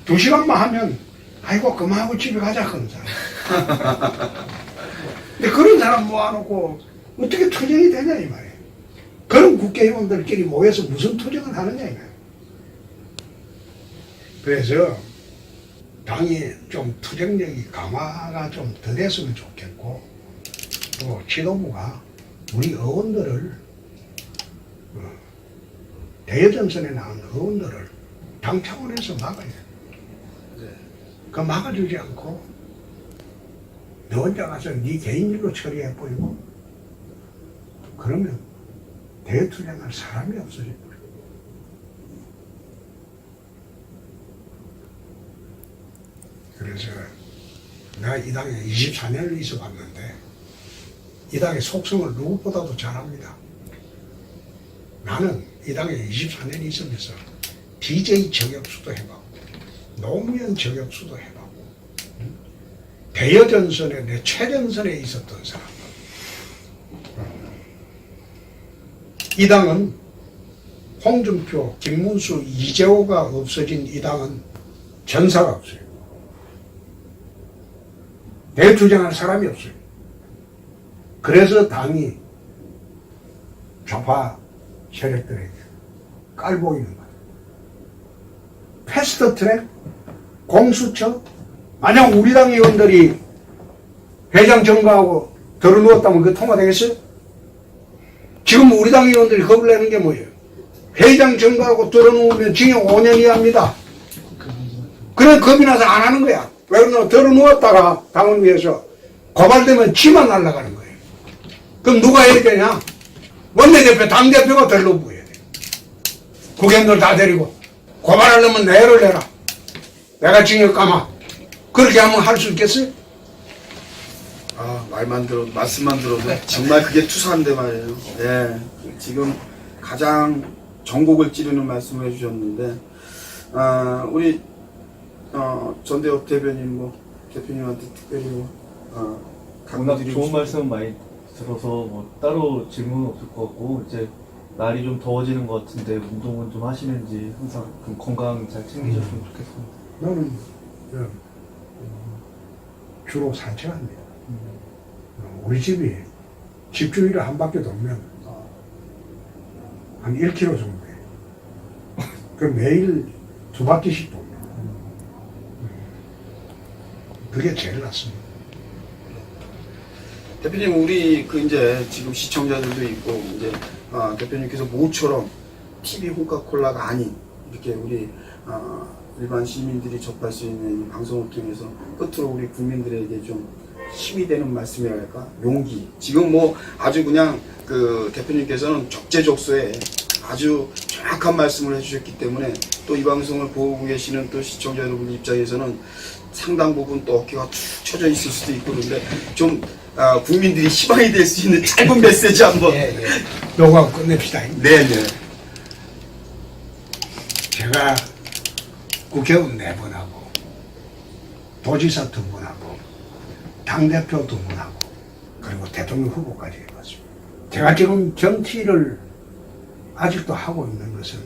2시간만 하면 아이고 그만하고 집에 가자 그런 사람. 근데 그런 사람 모아놓고 어떻게 투쟁이 되냐 이 말이에요. 그런 국회의원들끼리 모여서 무슨 투쟁을 하느냐 이 말이에요. 그래서 당이 좀 투쟁력이 강화가 좀 더 됐으면 좋겠고 또 지도부가 우리 의원들을 대여전선에 나온 의원들을 당 차원에서 막아야 돼. 그 막아주지 않고 너 혼자 가서 네 개인 일로 처리해 버리고 그러면 대투쟁할 사람이 없어져 버려. 그래서 내가 이 당에 24년을 있어 봤는데 이 당의 속성을 누구보다도 잘 압니다. 나는 이 당에 24년 있으면서 DJ 저격수도 해봤고 노무현 저격수도 해봤고 대여전선에 내 최전선에 있었던 사람. 이 당은 홍준표, 김문수, 이재호가 없어진 이 당은 전사가 없어요. 대투쟁할 사람이 없어요. 그래서 당이 좌파 세력들에게 깔보이는 거예요. 패스트트랙, 공수처, 만약 우리 당 의원들이 회장 정가하고 들어누웠다면 그거 통과되겠어요? 지금 우리 당 의원들이 겁을 내는 게 뭐예요? 회장 정가하고 들어누우면 징역 5년 이하입니다. 그래 겁이 나서 안 하는 거야. 왜 그러냐, 들어 누웠다가 당원 위에서 고발되면 지만 날아가는 거예요. 그럼 누가 해야 되냐? 원내대표, 당대표가 들러부어야 돼. 국회의원들 다 데리고 고발하려면 내를 내라. 내가 징역 감아. 그렇게 하면 할 수 있겠어요? 아, 말만 들어도, 말씀만 들어도 정말 그게 투사한데 말이에요. 예. 지금 가장 전곡을 찌르는 말씀을 해주셨는데, 우리, 전대협 대변인, 대표님한테 특별히 워낙 강조드리고 좋은 말씀 많이 들어서 뭐 따로 질문은 없을 것 같고, 이제 날이 좀 더워지는 것 같은데 운동은 좀 하시는지 항상 좀 건강 잘 챙기셨으면 좋겠습니다. 나는 주로 산책합니다. 우리 집이 집주위를 한 바퀴 돌면 한 1km 정도 돼요. 그럼 매일 2바퀴씩 돕니다. 그게 제일 낫습니다. 대표님, 우리 이제 지금 시청자들도 있고, 이제, 대표님께서 모처럼 TV 홍카콜라가 아닌, 이렇게 우리, 일반 시민들이 접할 수 있는 이 방송을 통해서 끝으로 우리 국민들에게 좀 힘이 되는 말씀이랄까? 용기. 지금 아주 그냥 대표님께서는 적재적소에 아주 정확한 말씀을 해주셨기 때문에 또 이 방송을 보고 계시는 또 시청자 여러분 입장에서는 상당 부분 또 어깨가 툭 쳐져 있을 수도 있고 그런데 좀 국민들이 희망이 될 수 있는 짧은 메시지 한번. 요거 끝냅시다. 네네. 제가 국회의원 4번하고 도지사 2번하고 당대표 2번하고 그리고 대통령 후보까지 해봤습니다. 제가 지금 정치를 아직도 하고 있는 것은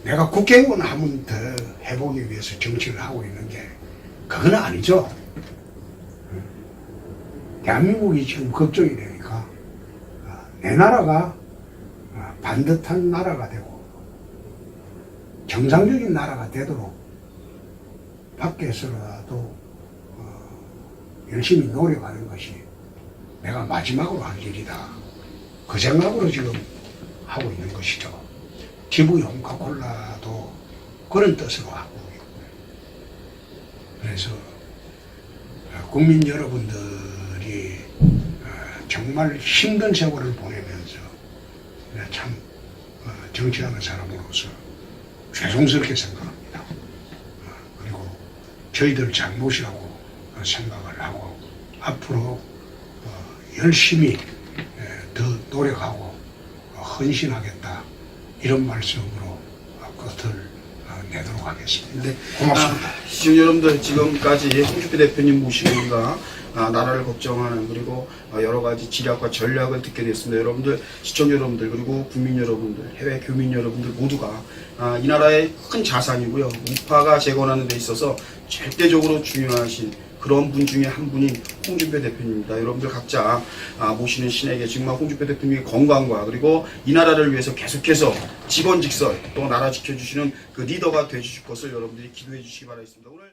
내가 국회의원 하면 더 해보기 위해서 정치를 하고 있는 게 그건 아니죠. 대한민국이 지금 걱정이 되니까 내 나라가 반듯한 나라가 되고 정상적인 나라가 되도록 밖에서라도 열심히 노력하는 것이 내가 마지막으로 할 일이다. 그 생각으로 지금 하고 있는 것이죠. 지부 홍카콜라도 그런 뜻으로 하고 있고요. 그래서 국민 여러분들이 정말 힘든 세월을 보내면서 참 정치하는 사람으로서 죄송스럽게 생각합니다. 그리고 저희들 잘못이라고 생각을 하고 앞으로 열심히 더 노력하고 헌신하겠다 이런 말씀으로 끝을 내도록 하겠습니다. 네. 고맙습니다. 시청자 여러분들, 지금까지 홍준표 대표님 모시는가 나라를 걱정하는 그리고 여러 가지 지략과 전략을 듣게 됐습니다. 여러분들, 시청자 여러분들, 그리고 국민 여러분들, 해외 교민 여러분들 모두가 이 나라의 큰 자산이고요. 우파가 재건하는 데 있어서 절대적으로 중요하신 그런 분 중에 한 분인 홍준표 대표님입니다. 여러분들 각자 모시는 신에게 정말 홍준표 대표님의 건강과 그리고 이 나라를 위해서 계속해서 직원직설 또 나라 지켜주시는 그 리더가 되주실 것을 여러분들이 기도해 주시기 바라겠습니다. 오늘